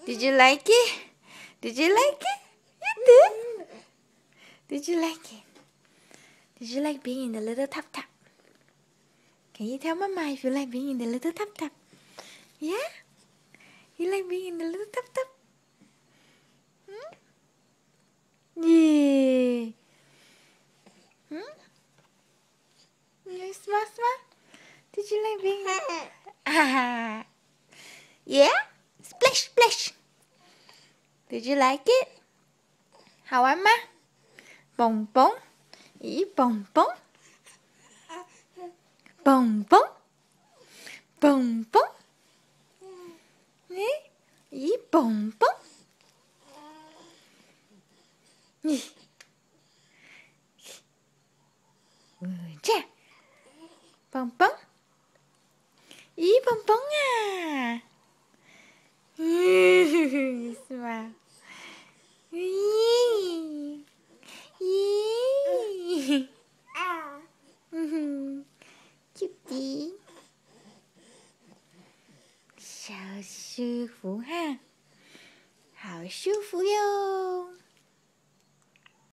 Did you like it? Did you like it? You did? Did you like it? Did you like being in the little tub tub? Can you tell Mama if you like being in the little tub tub? Yeah? You like being in the little tub tub? Hmm? Yeah. Hmm? You smile, smile? Did you like being in Yeah? Splash, splash. Did you like it? Hào á má? Bồng bóng. Ý bồng bóng. Bồng bóng. Bồng bóng. Ý bồng bóng. Chà. Bồng bóng. Ý bồng bóng à. Smile. Cutie. Sao sư phụ ha. Hảo sư phụ yêu.